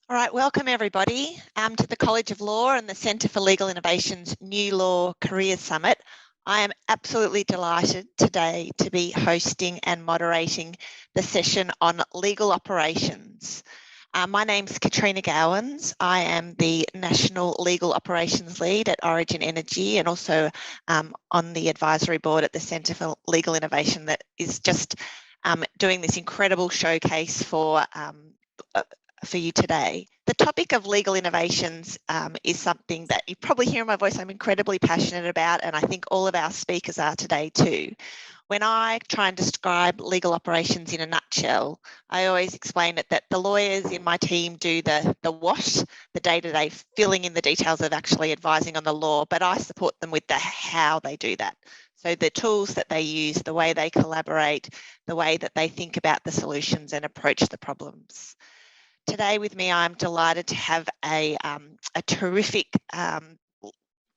All right, welcome everybody to the College of Law and the Centre for Legal Innovation's New Law Careers Summit. I am absolutely delighted today to be hosting and moderating the session on legal operations. My name's Katrina Gowans. I am the National Legal Operations Lead at Origin Energy and also on the advisory board at the Centre for Legal Innovation that is just doing this incredible showcase for you today. The topic of legal innovations is something that you probably hear in my voice I'm incredibly passionate about, and I think all of our speakers are today too. When I try and describe legal operations in a nutshell, I always explain it that the lawyers in my team do the what, the day-to-day filling in the details of actually advising on the law, but I support them with the how they do that. So the tools that they use, the way they collaborate, the way that they think about the solutions and approach the problems. Today with me, I'm delighted to have a terrific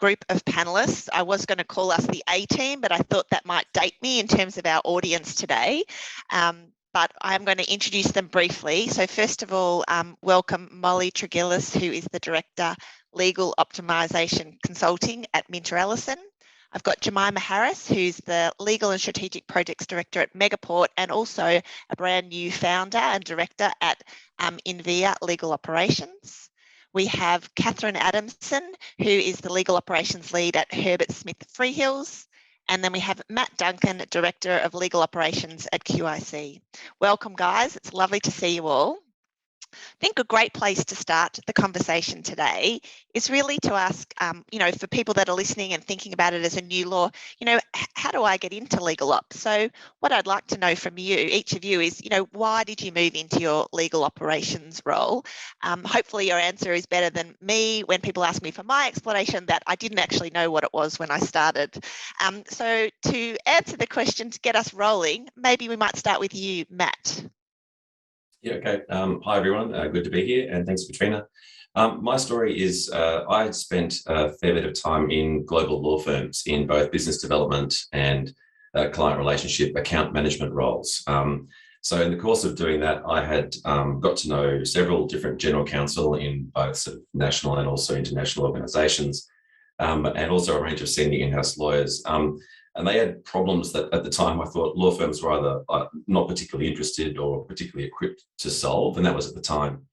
group of panelists. I was going to call us the A team, but I thought that might date me in terms of our audience today. But I'm going to introduce them briefly. So first of all, welcome Molly Tregilis, who is the Director, Legal Optimisation Consulting at Minter Ellison. I've got Jemima Harris, who's the Legal and Strategic Projects Director at Megaport and also a brand new founder and director at Invia Legal Operations. We have Catherine Adamson, who is the Legal Operations Lead at Herbert Smith Freehills. And then we have Matt Duncan, Director of Legal Operations at QIC. Welcome, guys. It's lovely to see you all. I think a great place to start the conversation today is really to ask, for people that are listening and thinking about it as a new law, how do I get into legal ops? So what I'd like to know from you, each of you, is, why did you move into your legal operations role? Hopefully your answer is better than me when people ask me for my explanation that I didn't actually know what it was when I started. So to answer the question, to get us rolling, maybe we might start with you, Matt. Yeah, okay. Hi, everyone. Good to be here, and thanks, Katrina. My story is I had spent a fair bit of time in global law firms in both business development and client relationship account management roles. So in the course of doing that, I had got to know several different general counsel in both sort of national and also international organisations, and also a range of senior in-house lawyers. And they had problems that at the time I thought law firms were either not particularly interested or particularly equipped to solve, and that was at the time.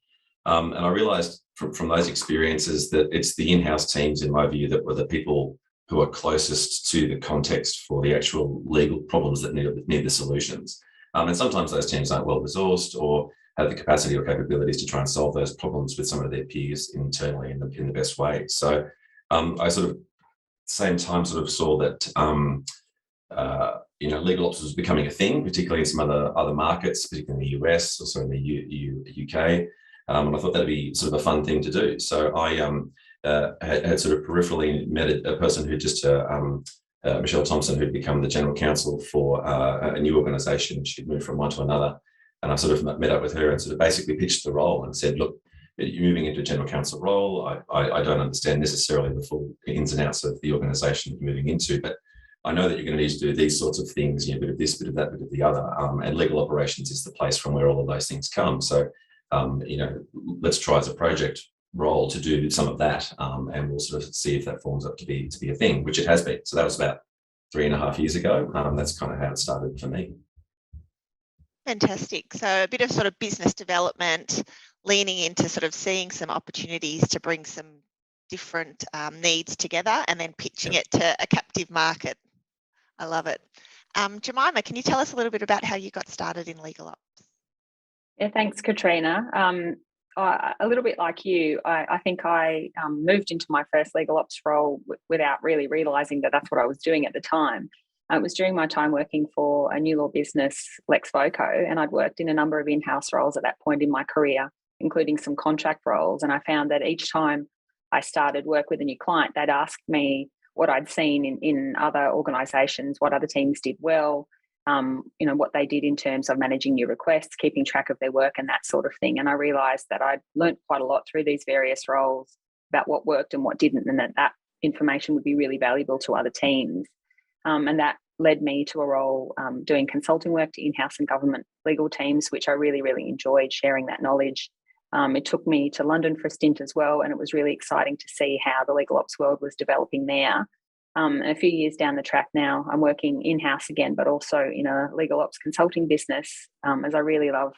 And I realised from those experiences that it's the in-house teams, in my view, that were the people who are closest to the context for the actual legal problems that need the solutions. And sometimes those teams aren't well resourced or have the capacity or capabilities to try and solve those problems with some of their peers internally in the best way. So I sort of same time sort of saw that legal ops was becoming a thing, particularly in some other markets, particularly in the US, also in the UK, and I thought that'd be sort of a fun thing to do. So I had sort of peripherally met a person who just Michelle Thompson, who'd become the general counsel for a new organisation. She'd moved from one to another, and I sort of met up with her and sort of basically pitched the role and said, look, you're moving into a general counsel role. I don't understand necessarily the full ins and outs of the organisation you're moving into, but I know that you're going to need to do these sorts of things, a bit of this, bit of that, bit of the other, and legal operations is the place from where all of those things come. So, let's try as a project role to do some of that, and we'll sort of see if that forms up to be a thing, which it has been. So that was about 3.5 years ago. That's kind of how it started for me. Fantastic. So a bit of sort of business development, leaning into sort of seeing some opportunities to bring some different needs together and then pitching it to a captive market. I love it. Jemima, can you tell us a little bit about how you got started in legal ops? Yeah, thanks, Katrina. A little bit like you, I think I moved into my first legal ops role without really realising that that's what I was doing at the time. It was during my time working for a new law business, Lex Voco, and I'd worked in a number of in-house roles at that point in my career, including some contract roles. And I found that each time I started work with a new client, they'd ask me what I'd seen in other organisations, what other teams did well, what they did in terms of managing new requests, keeping track of their work and that sort of thing. And I realised that I'd learnt quite a lot through these various roles about what worked and what didn't, and that information would be really valuable to other teams. And that led me to a role doing consulting work to in-house and government legal teams, which I really, really enjoyed sharing that knowledge It took me to London for a stint as well, and it was really exciting to see how the legal ops world was developing there. And a few years down the track now, I'm working in-house again, but also in a legal ops consulting business, as I really love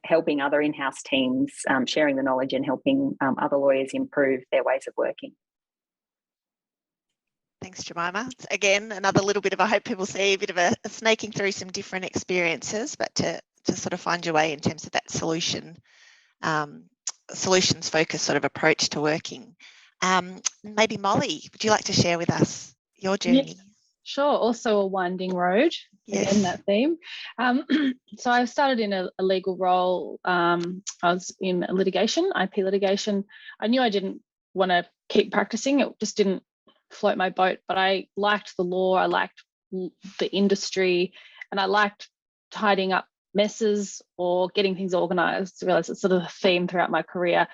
helping other in-house teams, sharing the knowledge and helping other lawyers improve their ways of working. Thanks, Jemima. Again, another little bit of, I hope people see a bit of a snaking through some different experiences, but to sort of find your way in terms of that solutions focused sort of approach to working. Maybe Molly, would you like to share with us your journey? Yes, sure. Also a winding road. Yes. Again, that theme. So I started in a legal role. I was in litigation, IP litigation. I knew I didn't want to keep practicing. It just didn't float my boat, but I liked the law. I liked the industry, and I liked tidying up messes or getting things organised. I realised it's sort of a theme throughout my career.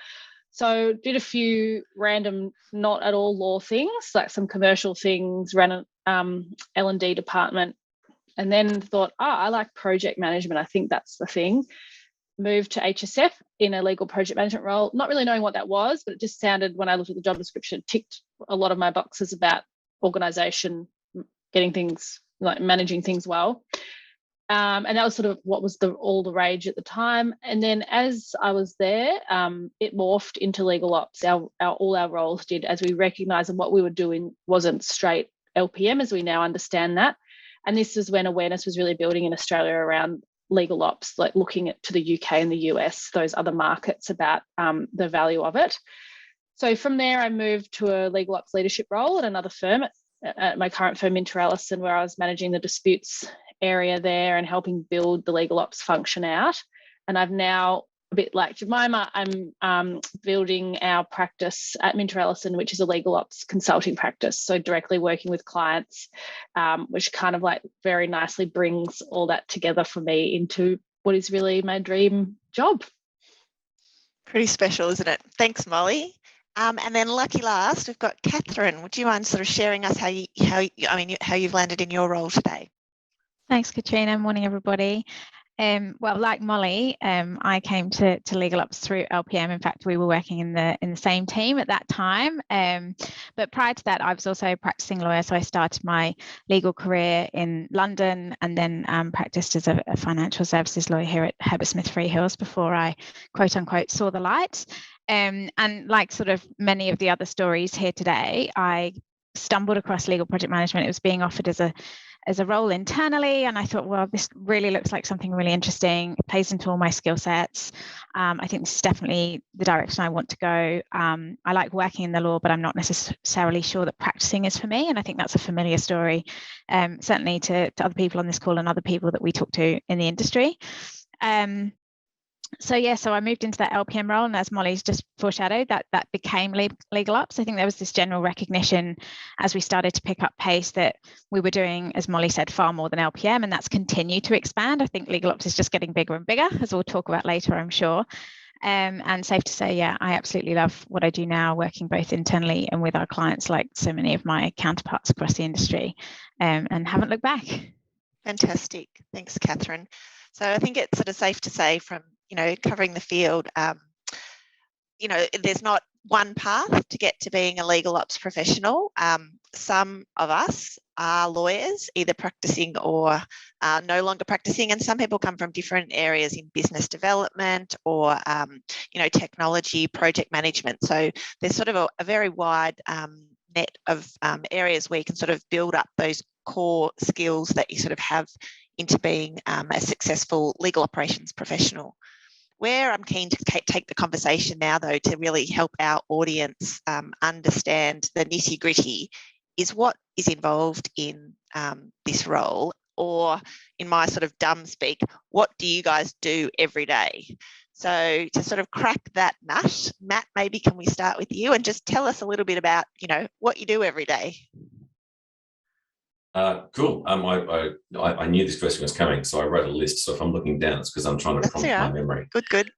So did a few random, not at all law things, like some commercial things, ran an L&D department, and then thought, I like project management. I think that's the thing. Moved to HSF in a legal project management role, not really knowing what that was, but it just sounded, when I looked at the job description, ticked a lot of my boxes about organisation, getting things, like managing things well. And that was sort of what was all the rage at the time. And then as I was there, it morphed into legal ops. All our roles did, as we recognised that what we were doing wasn't straight LPM as we now understand that. And this is when awareness was really building in Australia around legal ops, like looking to the UK and the US, those other markets, about the value of it. So from there, I moved to a legal ops leadership role at another firm, at my current firm, Inter-Ellison, where I was managing the disputes area there and helping build the legal ops function out. And I've now, a bit like Jemima, I'm building our practice at Inter-Ellison, which is a legal ops consulting practice. So directly working with clients, which kind of like very nicely brings all that together for me into what is really my dream job. Pretty special, isn't it? Thanks, Molly. And then lucky last, we've got Catherine. Would you mind sort of sharing us how you've landed in your role today? Thanks, Katrina. Morning, everybody. Well, like Molly, I came to Legal Ops through LPM. In fact, we were working in the same team at that time. But prior to that, I was also a practicing lawyer. So I started my legal career in London and then practiced as a financial services lawyer here at Herbert Smith Freehills before I, quote unquote, saw the light. And like sort of many of the other stories here today, I stumbled across legal project management. It was being offered as a role internally, and I thought, well, this really looks like something really interesting. It plays into all my skill sets. I think this is definitely the direction I want to go. I like working in the law, but I'm not necessarily sure that practicing is for me, and I think that's a familiar story, certainly to other people on this call and other people that we talk to in the industry. So I moved into that LPM role, and as Molly's just foreshadowed, that became legal ops. I think there was this general recognition as we started to pick up pace that we were doing, as Molly said, far more than LPM, and that's continued to expand. I think legal ops is just getting bigger and bigger, as we'll talk about later, I'm sure. And safe to say, yeah, I absolutely love what I do now, working both internally and with our clients, like so many of my counterparts across the industry, and haven't looked back. Fantastic. Thanks, Catherine. So I think it's sort of safe to say, from covering the field, there's not one path to get to being a legal ops professional. Some of us are lawyers, either practicing or no longer practicing, and some people come from different areas in business development or technology, project management. So there's sort of a very wide net of areas where you can sort of build up those core skills that you sort of have into being a successful legal operations professional. Where I'm keen to take the conversation now, though, to really help our audience understand the nitty-gritty, is what is involved in this role, or in my sort of dumb speak, what do you guys do every day? So to sort of crack that nut, Matt, maybe can we start with you and just tell us a little bit about, what you do every day? Cool. I knew this question was coming, so I wrote a list. So if I'm looking down, it's because I'm trying to prompt my memory. Good.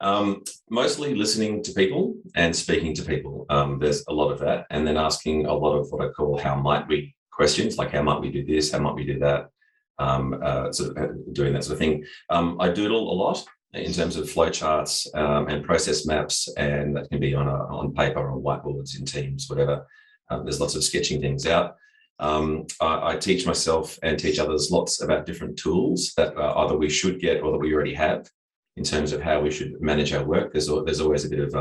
Mostly listening to people and speaking to people. There's a lot of that, and then asking a lot of what I call "how might we" questions, like how might we do this, how might we do that. Sort of doing that sort of thing. I doodle a lot. in terms of flowcharts and process maps, and that can be on paper, on whiteboards, in Teams, whatever. There's lots of sketching things out. I teach myself and teach others lots about different tools that either we should get or that we already have in terms of how we should manage our work. There's always a bit of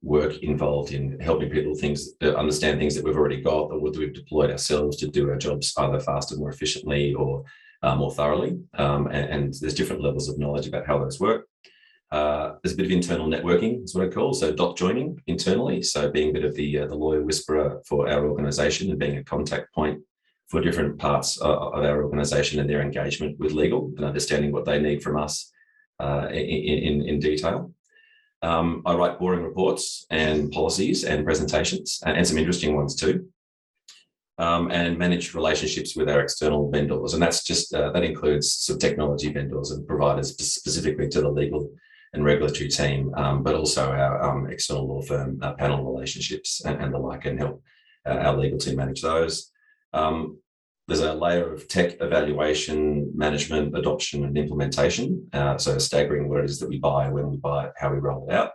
work involved in helping people understand things that we've already got or that we've deployed ourselves to do our jobs either faster, more efficiently, or more thoroughly. And there's different levels of knowledge about how those work. There's a bit of internal networking, is what I call, so dot joining internally. So being a bit of the lawyer whisperer for our organisation and being a contact point for different parts of our organisation and their engagement with legal and understanding what they need from us in detail. I write boring reports and policies and presentations and some interesting ones too. And manage relationships with our external vendors. And that's just, that includes some technology vendors and providers specifically to the legal and regulatory team, but also our external law firm panel relationships and the like, and help our legal team manage those. There's a layer of tech evaluation, management, adoption, and implementation. So staggering what it is that we buy, when we buy it, how we roll it out,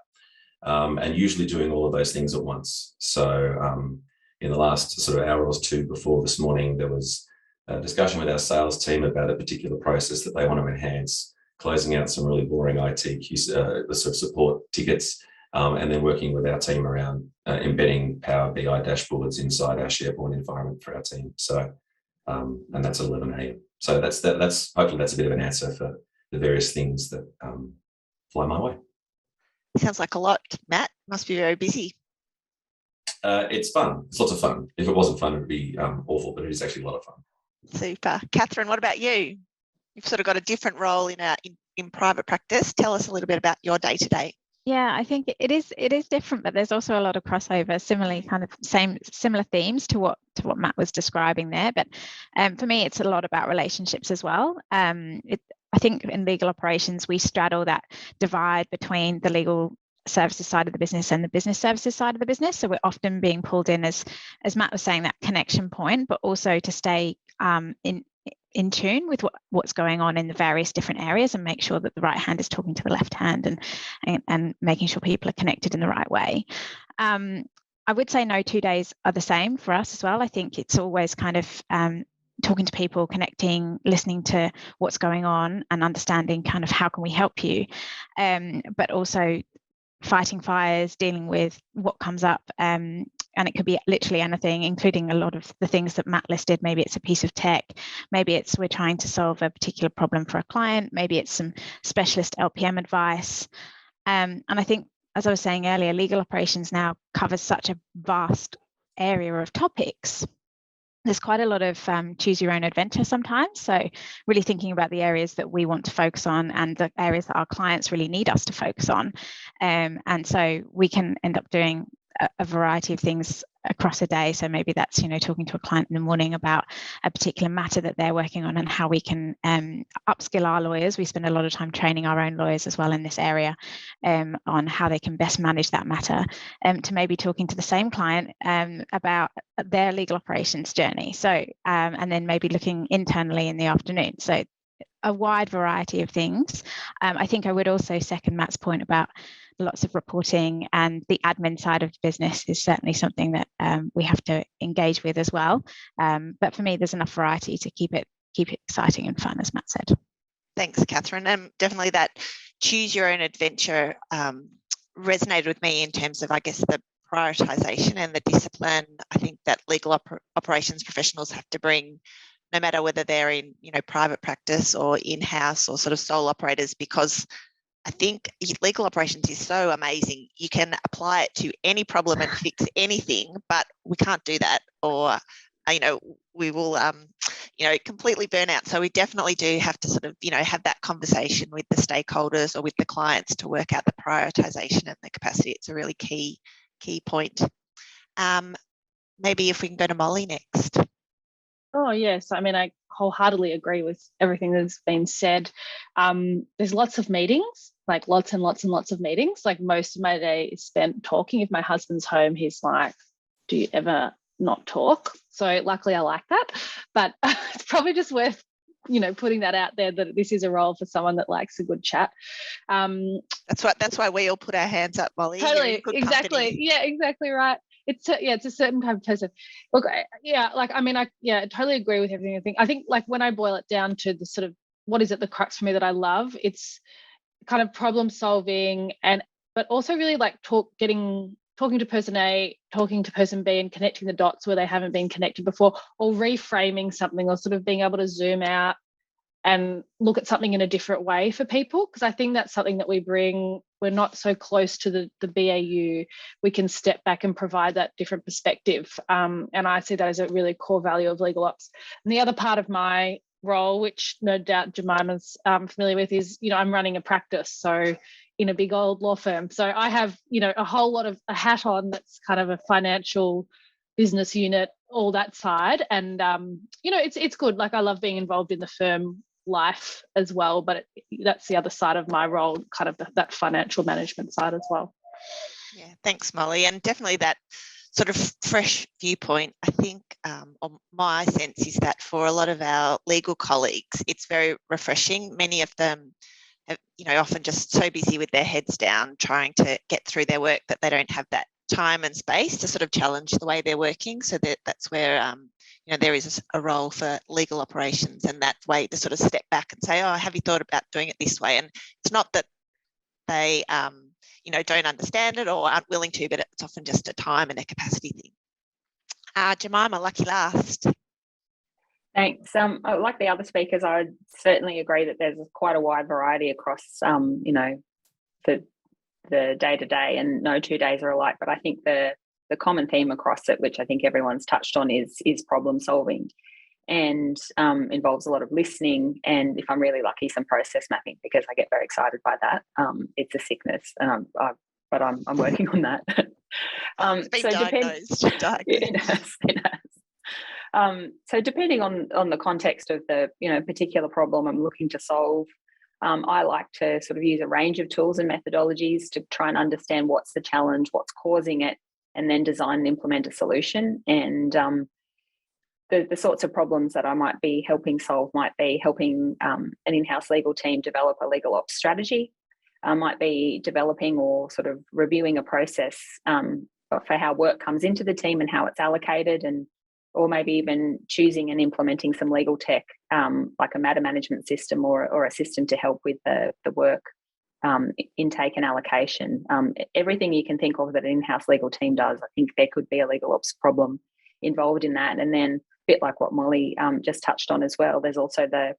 and usually doing all of those things at once. So in the last sort of hour or two before this morning, there was a discussion with our sales team about a particular process that they want to enhance, closing out some really boring IT sort of support tickets, and then working with our team around embedding Power BI dashboards inside our SharePoint environment for our team. So, and that's at 11 a.m. So that's hopefully that's a bit of an answer for the various things that fly my way. Sounds like a lot, Matt. Must be very busy. It's fun. It's lots of fun. If it wasn't fun, it would be awful, but it is actually a lot of fun. Super. Catherine, what about you? You've sort of got a different role in private practice. Tell us a little bit about your day-to-day. Yeah, I think it is different, but there's also a lot of crossover, similar themes to what Matt was describing there. But for me, it's a lot about relationships as well. I think in legal operations, we straddle that divide between the legal services side of the business and the business services side of the business. So we're often being pulled in as Matt was saying, that connection point, but also to stay in tune with what's going on in the various different areas and make sure that the right hand is talking to the left hand and making sure people are connected in the right way. I would say no 2 days are the same for us as well. I think it's always kind of talking to people, connecting, listening to what's going on and understanding kind of how can we help you, but also fighting fires, dealing with what comes up, and it could be literally anything, including a lot of the things that Matt listed. Maybe it's a piece of tech, maybe it's we're trying to solve a particular problem for a client, maybe it's some specialist LPM advice. And I think, as I was saying earlier, legal operations now covers such a vast area of topics. There's quite a lot of choose your own adventure sometimes. So really thinking about the areas that we want to focus on and the areas that our clients really need us to focus on. And so we can end up doing a variety of things across a day. So maybe that's, talking to a client in the morning about a particular matter that they're working on and how we can upskill our lawyers. We spend a lot of time training our own lawyers as well in this area on how they can best manage that matter, to maybe talking to the same client about their legal operations journey. So, and then maybe looking internally in the afternoon. So a wide variety of things. I think I would also second Matt's point about lots of reporting, and the admin side of the business is certainly something that we have to engage with as well. But for me, there's enough variety to keep it exciting and fun, as Matt said. Thanks, Catherine. And definitely that choose your own adventure resonated with me in terms of, I guess, the prioritisation and the discipline. I think that legal operations professionals have to bring, no matter whether they're in, private practice or in-house or sort of sole operators, because I think legal operations is so amazing. You can apply it to any problem and fix anything, but we can't do that, or, we will, completely burn out. So we definitely do have to sort of, have that conversation with the stakeholders or with the clients to work out the prioritisation and the capacity. It's a really key point. Maybe if we can go to Molly next. Oh, yes. I mean, I wholeheartedly agree with everything that's been said. There's lots of meetings, like lots and lots and lots of meetings. Like most of my day is spent talking. If my husband's home, he's like, do you ever not talk? So luckily I like that. But it's probably just worth putting that out there, that this is a role for someone that likes a good chat. That's why we all put our hands up, Molly. Totally, exactly. Company. Yeah, exactly right. It's a certain type of person. Look, I totally agree with everything. I think like when I boil it down to the sort of what is at the crux for me that I love, it's kind of problem solving, but also really like talking to person A, talking to person B, and connecting the dots where they haven't been connected before, or reframing something, or sort of being able to zoom out and look at something in a different way for people, because I think that's something that we bring. We're not so close to the BAU. We can step back and provide that different perspective. And I see that as a really core value of legal ops. And the other part of my role, which no doubt Jemima's familiar with, is, I'm running a practice. So in a big old law firm. So I have, a whole lot of a hat on that's kind of a financial business unit, all that side. And, it's good. Like I love being involved in the firm life as well, but that's the other side of my role, kind of that financial management side as well. Yeah, thanks, Molly. And definitely that sort of fresh viewpoint, I think, or my sense is that for a lot of our legal colleagues, it's very refreshing. Many of them have, often just so busy with their heads down trying to get through their work that they don't have that time and space to sort of challenge the way they're working. So that's where there is a role for legal operations, and that way to sort of step back and say, oh, have you thought about doing it this way? And it's not that they don't understand it or aren't willing to, but it's often just a time and a capacity thing. Jemima, lucky last. Thanks. Like the other speakers, I would certainly agree that there's quite a wide variety across, the day-to-day, and no 2 days are alike. But I think the common theme across it, which I think everyone's touched on, is problem solving, and involves a lot of listening, and if I'm really lucky, some process mapping, because I get very excited by that. It's a sickness, and I'm working on that. It's been diagnosed. It has. So depending on the context of the particular problem I'm looking to solve, I like to sort of use a range of tools and methodologies to try and understand what's the challenge, what's causing it, and then design and implement a solution. And the sorts of problems that I might be helping solve might be helping an in-house legal team develop a legal ops strategy. I might be developing or sort of reviewing a process for how work comes into the team and how it's allocated, or maybe even choosing and implementing some legal tech, like a matter management system or a system to help with the work intake and allocation. Everything you can think of that an in-house legal team does, I think there could be a legal ops problem involved in that. And then, a bit like what Molly just touched on as well, there's also the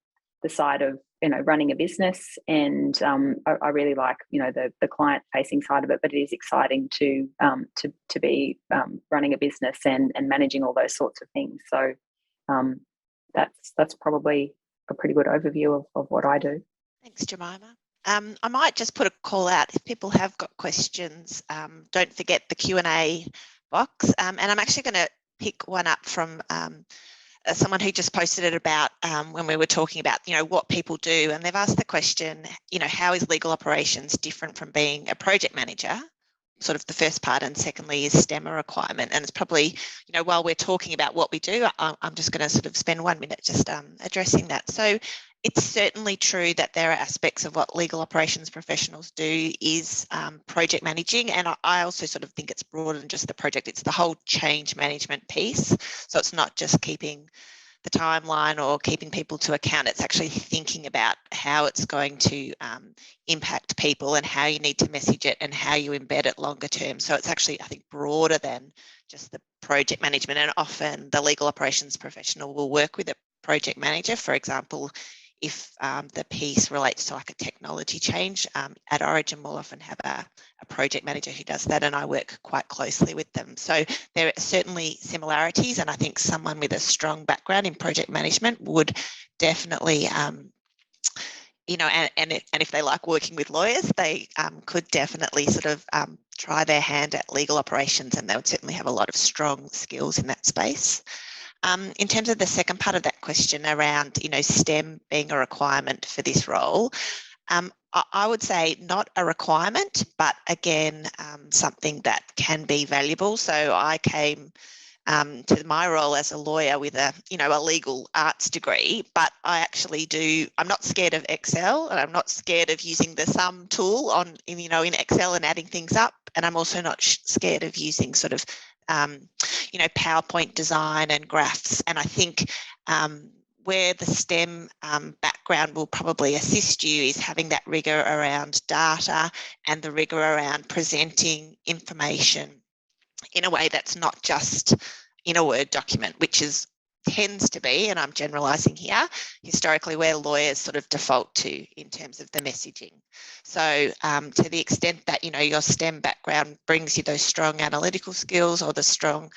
side of running a business, and I really like the client facing side of it, but it is exciting to be running a business and managing all those sorts of things. So that's probably a pretty good overview of what I do. Thanks, Jemima. I might just put a call out if people have got questions. Don't forget the Q&A box, and I'm actually going to pick one up from someone who just posted it about when we were talking about what people do, and they've asked the question, how is legal operations different from being a project manager? Sort of the first part, and secondly is STEM a requirement? And it's probably while we're talking about what we do, I'm just going to sort of spend 1 minute just addressing that. So it's certainly true that there are aspects of what legal operations professionals do is project managing, and I also sort of think it's broader than just the project. It's the whole change management piece. So it's not just keeping the timeline or keeping people to account. It's actually thinking about how it's going to impact people and how you need to message it and how you embed it longer term. So it's actually, I think, broader than just the project management, and often the legal operations professional will work with a project manager. For example, if the piece relates to like a technology change, at Origin we'll often have a project manager who does that, and I work quite closely with them. So there are certainly similarities, and I think someone with a strong background in project management would definitely, and if they like working with lawyers, they could definitely sort of try their hand at legal operations, and they would certainly have a lot of strong skills in that space. In terms of the second part of that question around, STEM being a requirement for this role, I would say not a requirement, but again, something that can be valuable. So I came to my role as a lawyer with a legal arts degree, but I'm not scared of Excel, and I'm not scared of using the sum tool in Excel and adding things up, and I'm also not scared of using sort of PowerPoint design and graphs. And I think where the STEM background will probably assist you is having that rigour around data and the rigour around presenting information in a way that's not just in a Word document, which tends to be, and I'm generalising here, historically where lawyers sort of default to in terms of the messaging. So to the extent that your STEM background brings you those strong analytical skills, or the strong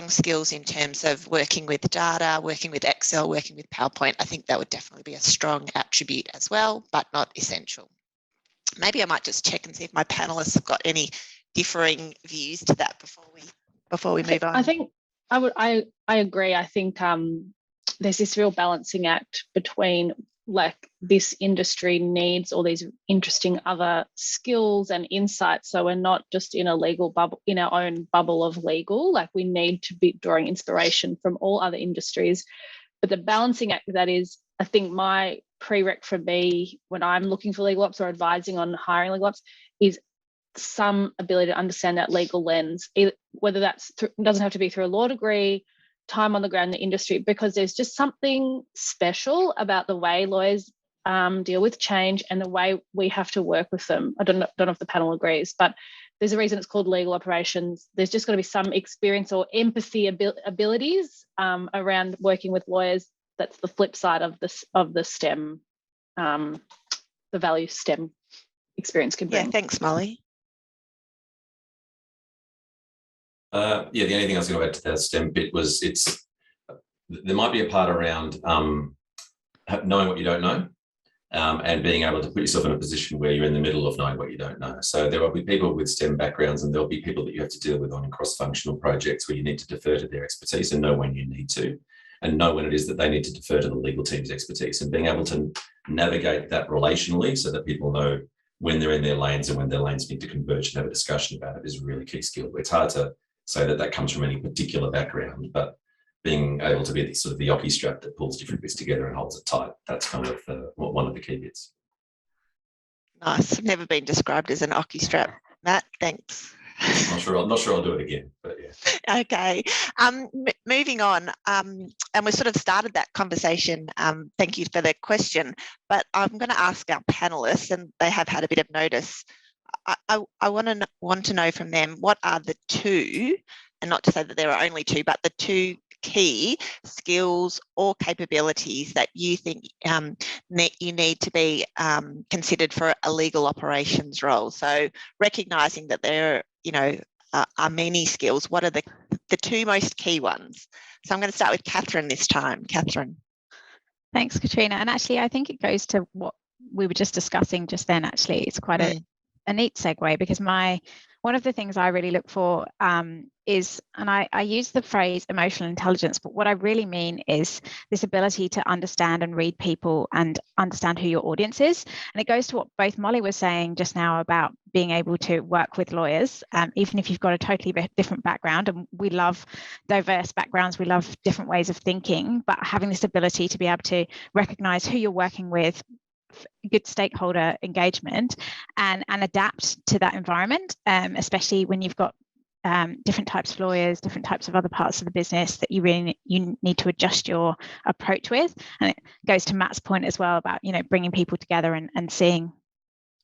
skills in terms of working with data, working with Excel, working with PowerPoint, I think that would definitely be a strong attribute as well, but not essential. Maybe I might just check and see if my panelists have got any differing views to that before we move on. I think I agree. I think there's this real balancing act between, like, this industry needs all these interesting other skills and insights, so we're not just in a legal bubble, in our own bubble of legal. Like, we need to be drawing inspiration from all other industries. But the balancing act that is, I think, my prereq for me when I'm looking for legal ops or advising on hiring legal ops is some ability to understand that legal lens, whether that's doesn't have to be through a law degree, time on the ground in the industry, because there's just something special about the way lawyers deal with change and the way we have to work with them. I don't know if the panel agrees, but there's a reason it's called legal operations. There's just got to be some experience or empathy abilities around working with lawyers. That's the flip side of the STEM, the value STEM experience can bring. Yeah, thanks, Molly. The only thing I was going to add to that STEM bit was there might be a part around knowing what you don't know, and being able to put yourself in a position where you're in the middle of knowing what you don't know. So there will be people with STEM backgrounds, and there'll be people that you have to deal with on cross-functional projects where you need to defer to their expertise and know when you need to, and know when it is that they need to defer to the legal team's expertise, and being able to navigate that relationally so that people know when they're in their lanes and when their lanes need to converge and have a discussion about it is a really key skill. It's hard to say that comes from any particular background, but being able to be sort of the hockey strap that pulls different bits together and holds it tight, that's kind of one of the key bits. Nice. I've never been described as an hockey strap, Matt. Thanks. I'm not sure I'll do it again, but yeah. Okay. Moving on, and we sort of started that conversation. Thank you for the question, but I'm going to ask our panelists, and they have had a bit of notice. I want to know from them, what are the two, and not to say that there are only two, but the two key skills or capabilities that you think you need to be considered for a legal operations role. So recognising that there are many skills, what are the two most key ones? So I'm going to start with Catherine this time. Catherine. Thanks, Katrina. And actually, I think it goes to what we were just discussing just then. Actually, it's quite a neat segue, because one of the things I really look for is, and I use the phrase emotional intelligence, but what I really mean is this ability to understand and read people and understand who your audience is. And it goes to what both Molly was saying just now about being able to work with lawyers, even if you've got a totally different background. And we love diverse backgrounds, we love different ways of thinking, but having this ability to be able to recognize who you're working with, good stakeholder engagement, and adapt to that environment, especially when you've got different types of lawyers, different types of other parts of the business that you need to adjust your approach with. And it goes to Matt's point as well about bringing people together and seeing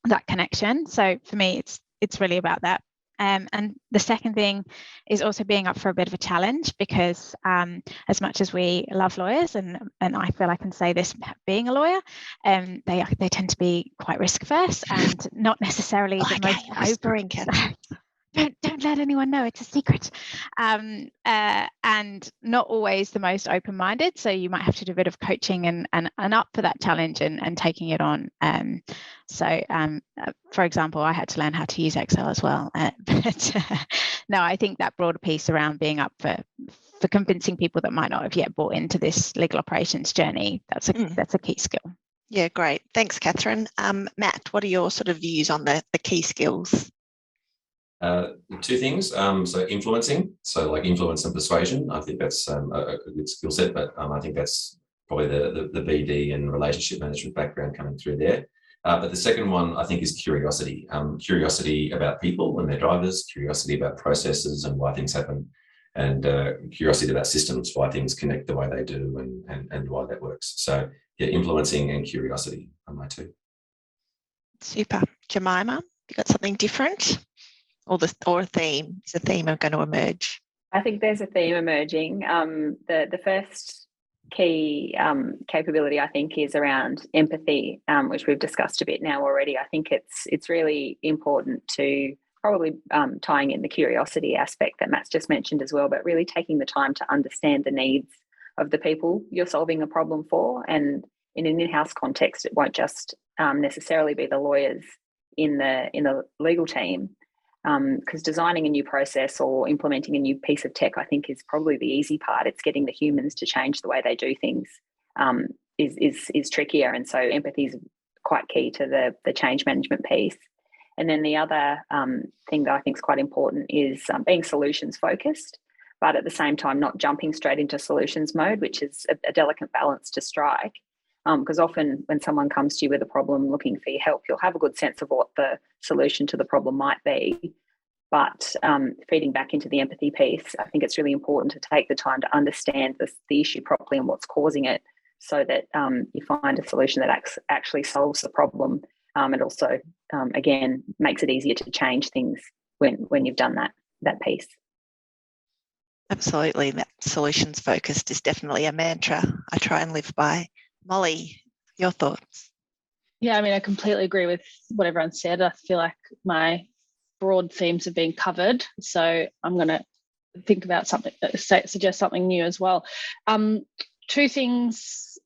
that connection. So for me, it's really about that. And the second thing is also being up for a bit of a challenge, because as much as we love lawyers, and I feel I can say this being a lawyer, they tend to be quite risk averse and not necessarily the most open. Don't let anyone know, it's a secret, and not always the most open-minded. So you might have to do a bit of coaching and up for that challenge and taking it on. For example, I had to learn how to use Excel as well. But no, I think that broader piece around being up for convincing people that might not have yet bought into this legal operations journey, that's a key skill. Yeah, great. Thanks, Catherine. Matt, what are your sort of views on the key skills? Two things. So influencing, so like influence and persuasion. I think that's a good skill set, but I think that's probably the BD and relationship management background coming through there. But the second one, I think, is curiosity. Curiosity about people and their drivers, curiosity about processes and why things happen, and curiosity about systems, why things connect the way they do and why that works. So yeah, influencing and curiosity are my two. Super. Jemima, you got something different? Or a theme? Is a theme going to emerge? I think there's a theme emerging. The first key capability, I think, is around empathy, which we've discussed a bit now already. I think it's really important to probably tying in the curiosity aspect that Matt's just mentioned as well, but really taking the time to understand the needs of the people you're solving a problem for. And in an in-house context, it won't just necessarily be the lawyers in the legal team. Because designing a new process or implementing a new piece of tech, I think, is probably the easy part. It's getting the humans to change the way they do things is trickier, and so empathy is quite key to the change management piece. And then the other thing that I think is quite important is being solutions focused, but at the same time not jumping straight into solutions mode, which is a delicate balance to strike. Because often when someone comes to you with a problem looking for your help, you'll have a good sense of what the solution to the problem might be. But feeding back into the empathy piece, I think it's really important to take the time to understand the issue properly and what's causing it, so that you find a solution that actually solves the problem. And also, again, makes it easier to change things when you've done that piece. Absolutely. That solutions focused is definitely a mantra I try and live by. Molly, your thoughts? Yeah, I mean, I completely agree with what everyone said. I feel like my broad themes have been covered, so I'm going to think about something, suggest something new as well. Two things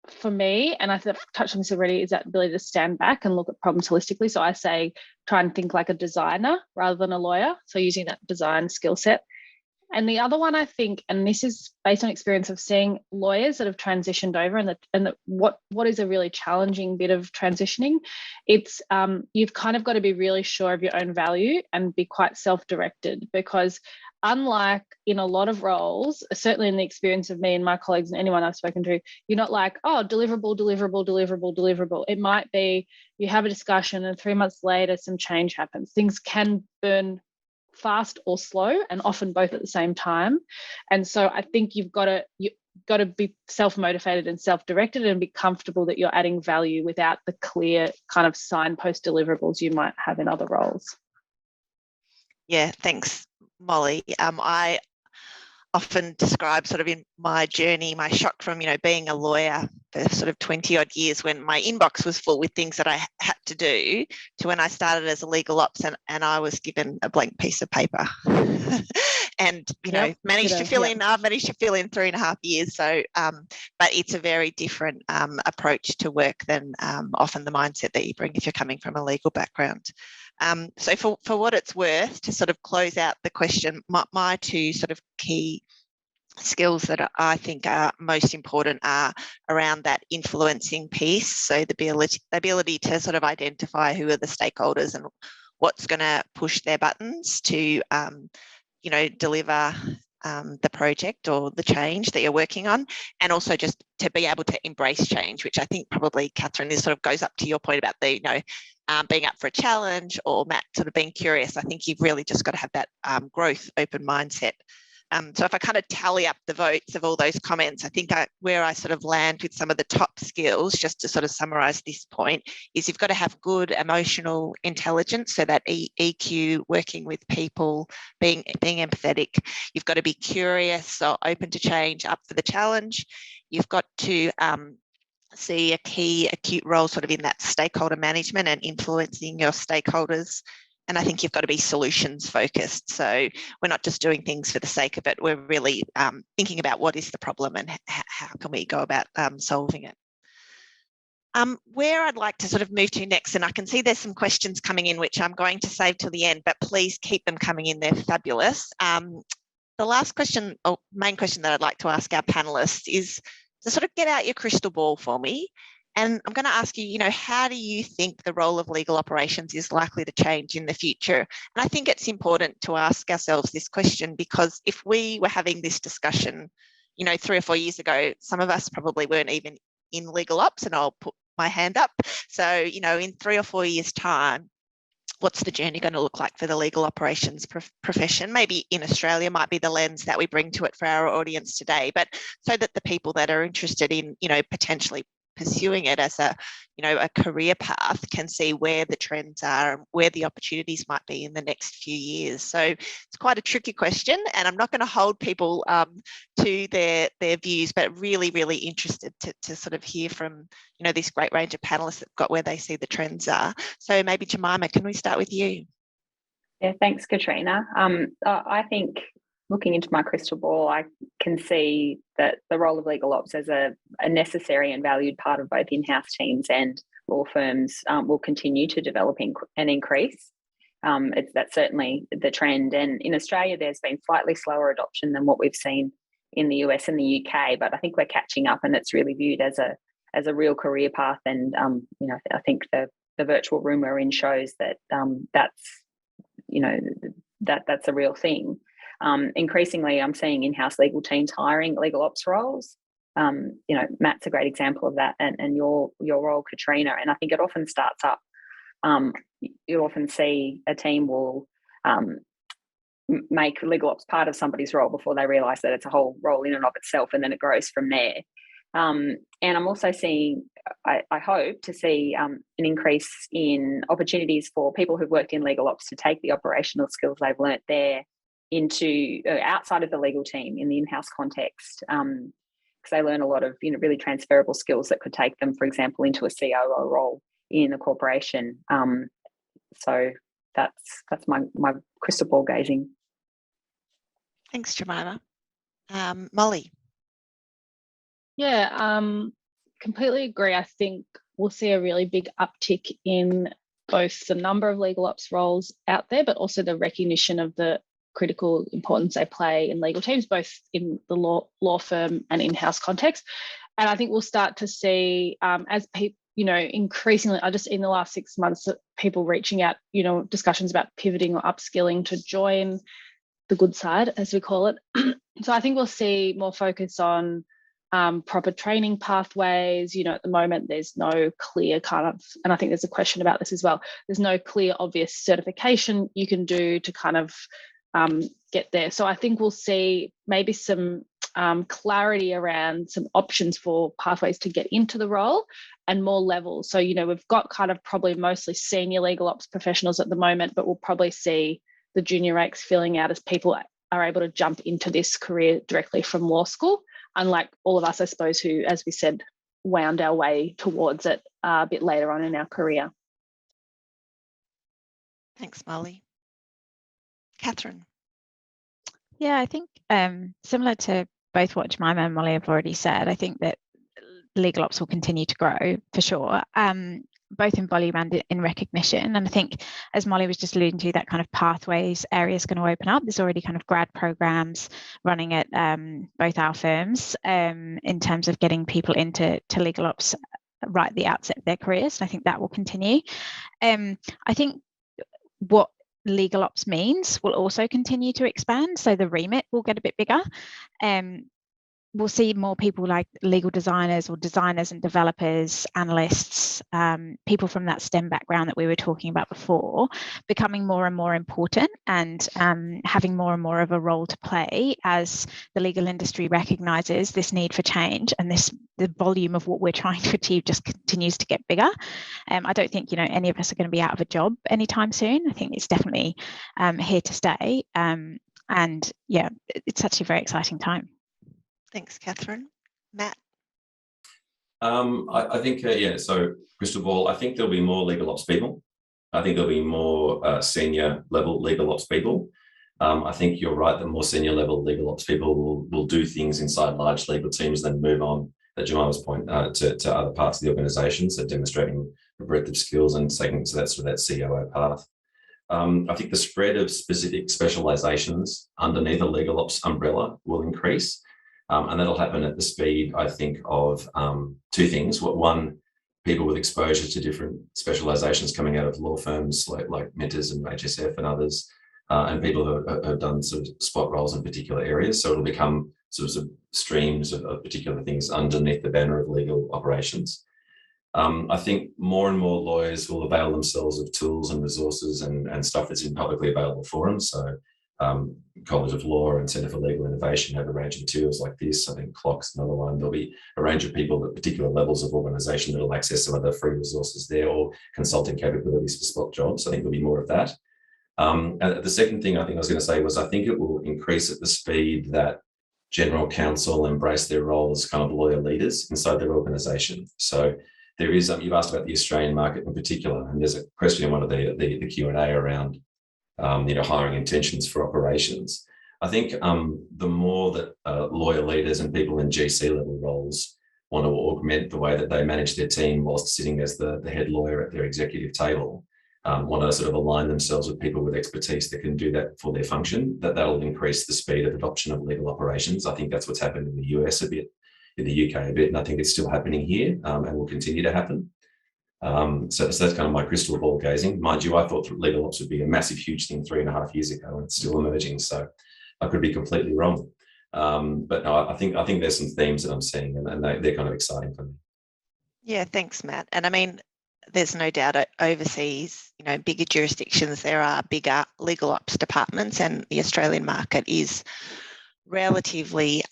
for me, and I've touched on this already, is that ability to stand back and look at problems holistically. So I say try and think like a designer rather than a lawyer, so using that design skill set. And the other one, I think, and this is based on experience of seeing lawyers that have transitioned over, and what is a really challenging bit of transitioning, it's you've kind of got to be really sure of your own value and be quite self-directed, because unlike in a lot of roles, certainly in the experience of me and my colleagues and anyone I've spoken to, you're not like, oh, deliverable, deliverable, deliverable, deliverable. It might be you have a discussion and 3 months later some change happens. Things can burn fast or slow, and often both at the same time. And so I think you've got to be self-motivated and self-directed and be comfortable that you're adding value without the clear kind of signpost deliverables you might have in other roles. Yeah, thanks, Molly. I often describe sort of in my journey, my shock from, being a lawyer for sort of 20 odd years when my inbox was full with things that I had to do, to when I started as a legal ops and I was given a blank piece of paper and, managed to fill in 3.5 years. So, but it's a very different approach to work than often the mindset that you bring if you're coming from a legal background. So for what it's worth, to sort of close out the question, my two sort of key skills that I think are most important are around that influencing piece. So the ability to sort of identify who are the stakeholders and what's going to push their buttons to, deliver the project or the change that you're working on, and also just to be able to embrace change, which I think probably, Catherine, this sort of goes up to your point about the, being up for a challenge, or Matt sort of being curious. I think you've really just got to have that growth, open mindset. So if I kind of tally up the votes of all those comments, I think where I sort of land with some of the top skills, just to sort of summarise this point, is you've got to have good emotional intelligence, so that EQ, working with people, being empathetic. You've got to be curious, so open to change, up for the challenge. You've got to see a key acute role sort of in that stakeholder management and influencing your stakeholders. And I think you've got to be solutions focused. So we're not just doing things for the sake of it. We're really thinking about what is the problem and how can we go about solving it. Where I'd like to sort of move to next, and I can see there's some questions coming in, which I'm going to save till the end, but please keep them coming in. They're fabulous. The last question, or main question that I'd like to ask our panelists, is to sort of get out your crystal ball for me And I'm going to ask you, how do you think the role of legal operations is likely to change in the future? And I think it's important to ask ourselves this question, because if we were having this discussion, 3 or 4 years ago, some of us probably weren't even in legal ops, and I'll put my hand up. So, in 3 or 4 years' time, what's the journey going to look like for the legal operations profession? Maybe in Australia might be the lens that we bring to it for our audience today, but so that the people that are interested in, potentially pursuing it as a career path can see where the trends are and where the opportunities might be in the next few years. So it's quite a tricky question, and I'm not going to hold people to their views, but really, really interested to sort of hear from this great range of panelists that've got where they see the trends are. So maybe Jemima, can we start with you? Yeah, thanks, Katrina. I think, looking into my crystal ball, I can see that the role of legal ops as a necessary and valued part of both in-house teams and law firms will continue to develop and increase. That's certainly the trend. And in Australia, there's been slightly slower adoption than what we've seen in the US and the UK, but I think we're catching up, and it's really viewed as a real career path. And I think the virtual room we're in shows that that's a real thing. Increasingly, I'm seeing in-house legal teams hiring legal ops roles. Matt's a great example of that, and your role, Katrina. And I think it often starts up. You often see a team will make legal ops part of somebody's role before they realise that it's a whole role in and of itself, and then it grows from there. And I'm also seeing, I hope to see an increase in opportunities for people who've worked in legal ops to take the operational skills they've learnt there into outside of the legal team in the in-house context, because they learn a lot of really transferable skills that could take them, for example, into a COO role in a corporation. So that's my crystal ball gazing. Thanks, Jemima. Molly. Yeah, completely agree. I think we'll see a really big uptick in both the number of legal ops roles out there, but also the recognition of the critical importance they play in legal teams, both in the law firm and in-house context. And I think we'll start to see as people, increasingly, I just in the last 6 months, people reaching out, discussions about pivoting or upskilling to join the good side, as we call it. So I think we'll see more focus on proper training pathways. At the moment, there's no clear kind of, and I think there's a question about this as well, there's no clear, obvious certification you can do to kind of get there. So I think we'll see maybe some clarity around some options for pathways to get into the role and more levels. So, we've got kind of probably mostly senior legal ops professionals at the moment, but we'll probably see the junior ranks filling out as people are able to jump into this career directly from law school, unlike all of us, I suppose, who, as we said, wound our way towards it a bit later on in our career. Thanks, Molly. Catherine. Yeah, I think similar to both what Jemima and Molly have already said, I think that legal ops will continue to grow for sure, both in volume and in recognition. And I think, as Molly was just alluding to, that kind of pathways area is going to open up. There's already kind of grad programs running at both our firms in terms of getting people into legal ops right at the outset of their careers. And I think that will continue. I think what legal ops means will also continue to expand. So the remit will get a bit bigger. We'll see more people like legal designers or designers and developers, analysts, people from that STEM background that we were talking about before, becoming more and more important and having more and more of a role to play as the legal industry recognises this need for change, and the volume of what we're trying to achieve just continues to get bigger. I don't think any of us are going to be out of a job anytime soon. I think it's definitely here to stay. And yeah, it's actually a very exciting time. Thanks, Catherine. Matt? I think, so crystal ball, I think there'll be more legal ops people. I think there'll be more senior level legal ops people. I think you're right, the more senior level legal ops people will do things inside large legal teams, then move on, at Jemima's point, to other parts of the organisation, so demonstrating a breadth of skills and taking to that sort of that COO path. I think the spread of specific specialisations underneath a legal ops umbrella will increase. And that'll happen at the speed, I think, of two things. One, people with exposure to different specializations coming out of law firms like Mentors and HSF and others, and people who have done sort of spot roles in particular areas. So it'll become sort of streams of particular things underneath the banner of legal operations. I think more and more lawyers will avail themselves of tools and resources and stuff that's in publicly available forums. So College of Law and Centre for Legal Innovation have a range of materials like this. I think CLOC's another one. There'll be a range of people at particular levels of organisation that will access some of the free resources there, or consulting capabilities for spot jobs. I think there'll be more of that. And the second thing I think I was going to say was I think it will increase at the speed that general counsel embrace their role as kind of lawyer leaders inside their organisation. So there is, you've asked about the Australian market in particular, and there's a question in one of the Q&A around hiring intentions for operations. I think the more that lawyer leaders and people in GC level roles want to augment the way that they manage their team whilst sitting as the head lawyer at their executive table, want to sort of align themselves with people with expertise that can do that for their function, that'll increase the speed of adoption of legal operations. I think that's what's happened in the US a bit, in the UK a bit, and I think it's still happening here and will continue to happen. So that's kind of my crystal ball gazing. Mind you, I thought legal ops would be a massive, huge thing 3.5 years ago, and it's still emerging. So I could be completely wrong. But no, I think there's some themes that I'm seeing, and they're kind of exciting for me. Yeah, thanks, Matt. And I mean, there's no doubt overseas, bigger jurisdictions, there are bigger legal ops departments, and the Australian market is relatively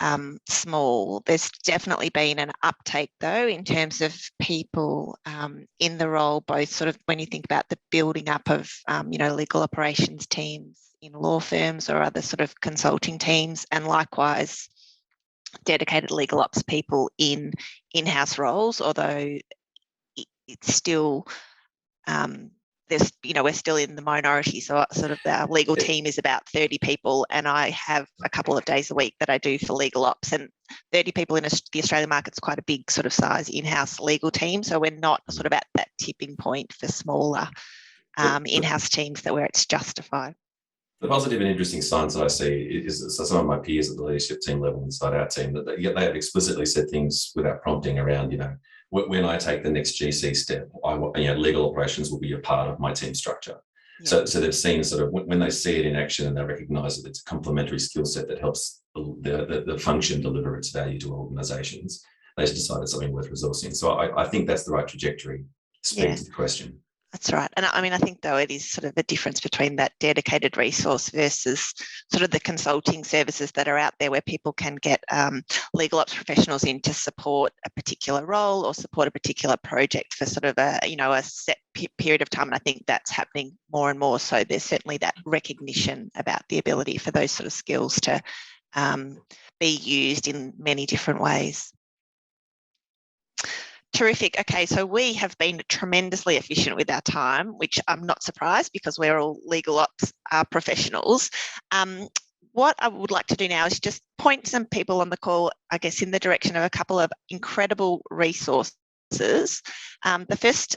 small. There's definitely been an uptake though in terms of people in the role, both sort of when you think about the building up of legal operations teams in law firms or other sort of consulting teams, and likewise dedicated legal ops people in in-house roles, although it's still we're still in the minority. So sort of our legal team is about 30 people, and I have a couple of days a week that I do for legal ops, and 30 people in the Australian market's quite a big sort of size in-house legal team. So we're not sort of at that tipping point for smaller in-house teams where it's justified. The positive and interesting signs that I see is some of my peers at the leadership team level inside our team, that they have explicitly said things without prompting around, when I take the next GC step, legal operations will be a part of my team structure. Yeah. So they've seen sort of when they see it in action and they recognise that it's a complementary skill set that helps the function deliver its value to organisations, they decided something worth resourcing. So I think that's the right trajectory. Speak to the question. That's right. And I mean, I think though it is sort of a difference between that dedicated resource versus sort of the consulting services that are out there where people can get legal ops professionals in to support a particular role or support a particular project for sort of a set period of time. And I think that's happening more and more. So there's certainly that recognition about the ability for those sort of skills to be used in many different ways. Terrific. Okay, so we have been tremendously efficient with our time, which I'm not surprised because we're all legal ops professionals. What I would like to do now is just point some people on the call, I guess, in the direction of a couple of incredible resources. The first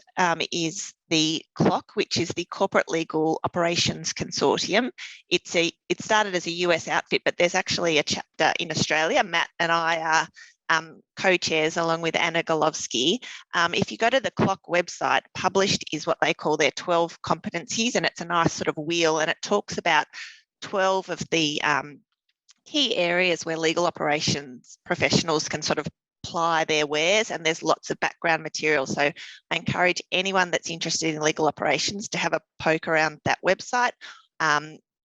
is the CLOC, which is the Corporate Legal Operations Consortium. It started as a US outfit, but there's actually a chapter in Australia. Matt and I are co-chairs along with Anna Golovsky. If you go to the CLOC website, published is what they call their 12 competencies, and it's a nice sort of wheel, and it talks about 12 of the key areas where legal operations professionals can sort of apply their wares, and there's lots of background material. So I encourage anyone that's interested in legal operations to have a poke around that website,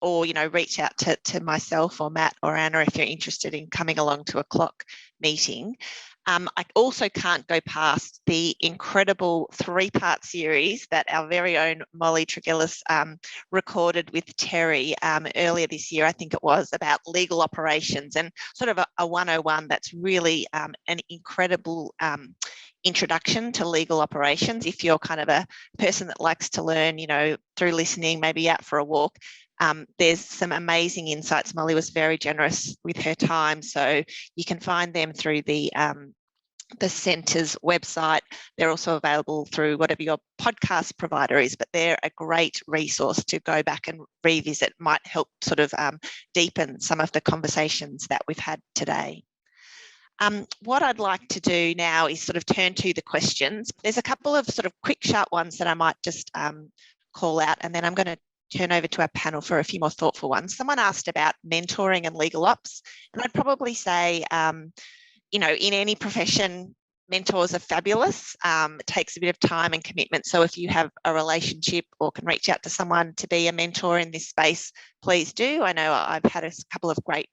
or reach out to myself or Matt or Anna if you're interested in coming along to a CLOC meeting. I also can't go past the incredible 3-part series that our very own Molly Tregellis recorded with Terry earlier this year, I think it was, about legal operations, and sort of a 101 that's really an incredible introduction to legal operations. If you're kind of a person that likes to learn, through listening, maybe out for a walk, there's some amazing insights. Molly was very generous with her time, so you can find them through the Centre's website. They're also available through whatever your podcast provider is, but they're a great resource to go back and revisit. Might help sort of deepen some of the conversations that we've had today. What I'd like to do now is sort of turn to the questions. There's a couple of sort of quick, sharp ones that I might just call out, and then I'm going to turn over to our panel for a few more thoughtful ones. Someone asked about mentoring and legal ops, and I'd probably say, you know, in any profession, mentors are fabulous. It takes a bit of time and commitment. So if you have a relationship or can reach out to someone to be a mentor in this space, please do. I know I've had a couple of great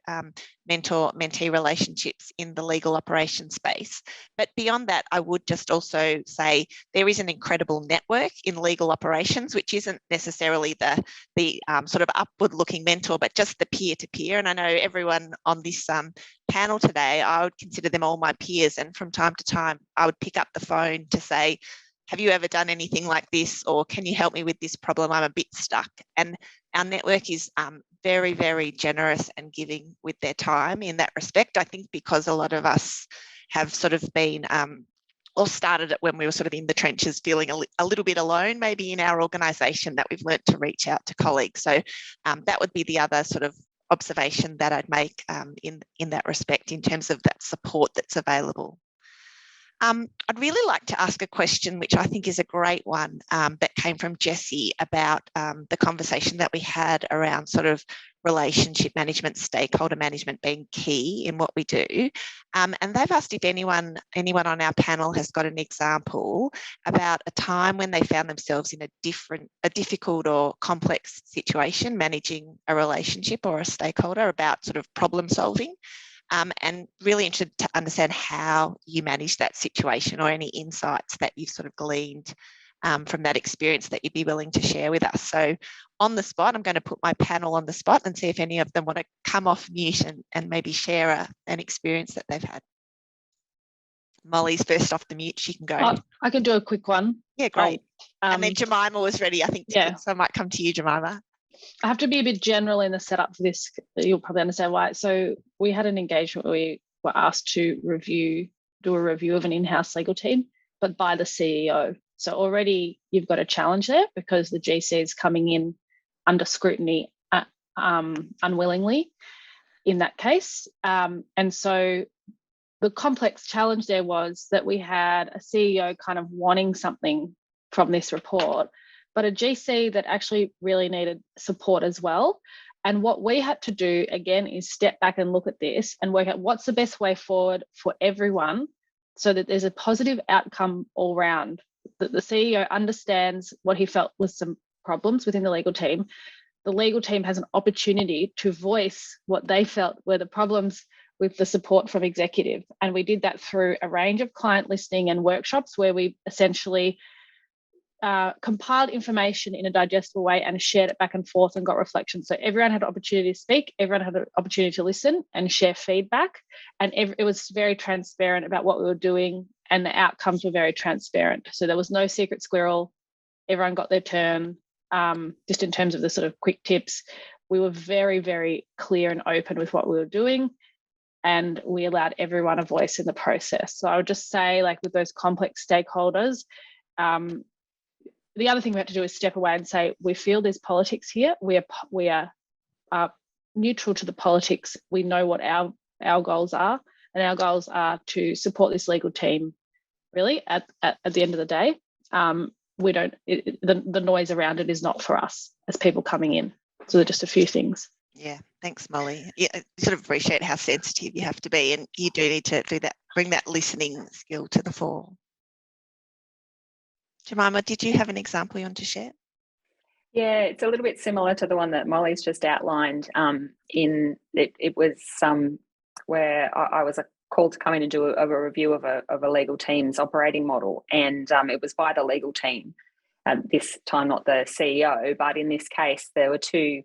mentor-mentee relationships in the legal operations space. But beyond that, I would just also say there is an incredible network in legal operations, which isn't necessarily the sort of upward-looking mentor, but just the peer-to-peer. And I know everyone on this panel today, I would consider them all my peers. And from time to time, I would pick up the phone to say, have you ever done anything like this? Or can you help me with this problem? I'm a bit stuck. And our network is very, very generous and giving with their time in that respect. I think because a lot of us have sort of been or started it when we were sort of in the trenches, feeling a little bit alone, maybe in our organisation, that we've learnt to reach out to colleagues. So that would be the other sort of observation that I'd make in that respect, in terms of that support that's available. I'd really like to ask a question, which I think is a great one, that came from Jessie about the conversation that we had around sort of relationship management, stakeholder management being key in what we do. And they've asked if anyone on our panel has got an example about a time when they found themselves in a difficult or complex situation, managing a relationship or a stakeholder, about sort of problem solving. And really interested to understand how you manage that situation, or any insights that you've sort of gleaned from that experience that you'd be willing to share with us. So on the spot, I'm going to put my panel on the spot and see if any of them want to come off mute and maybe share an experience that they've had. Molly's first off the mute, she can go. I can do a quick one. Yeah, great. And then Jemima was ready, I think. Yeah. So I might come to you, Jemima. I have to be a bit general in the setup for this. You'll probably understand why. So we had an engagement where we were asked to do a review of an in-house legal team, but by the CEO. So already you've got a challenge there, because the GC is coming in under scrutiny unwillingly in that case. And so the complex challenge there was that we had a CEO kind of wanting something from this report, but a GC that actually really needed support as well. And what we had to do, again, is step back and look at this and work out what's the best way forward for everyone, so that there's a positive outcome all round, that the CEO understands what he felt was some problems within the legal team. The legal team has an opportunity to voice what they felt were the problems with the support from executive. And we did that through a range of client listening and workshops, where we essentially compiled information in a digestible way and shared it back and forth and got reflections. So everyone had an opportunity to speak, everyone had an opportunity to listen and share feedback. And it was very transparent about what we were doing, and the outcomes were very transparent. So there was no secret squirrel. Everyone got their turn. Just in terms of the sort of quick tips, we were very, very clear and open with what we were doing, and we allowed everyone a voice in the process. So I would just say, like, with those complex stakeholders, the other thing we have to do is step away and say, we feel there's politics here. We are neutral to the politics. We know what our goals are, and our goals are to support this legal team, really, at the end of the day. We don't, the noise around it is not for us as people coming in. So they're just a few things. Yeah, thanks, Molly. Yeah, I sort of appreciate how sensitive you have to be, and you do need to do that, bring that listening skill to the fore. Jemima, did you have an example you want to share? Yeah, it's a little bit similar to the one that Molly's just outlined. It was where I was called to come in and do a review of a legal team's operating model, and it was by the legal team. This time, not the CEO, but in this case, there were two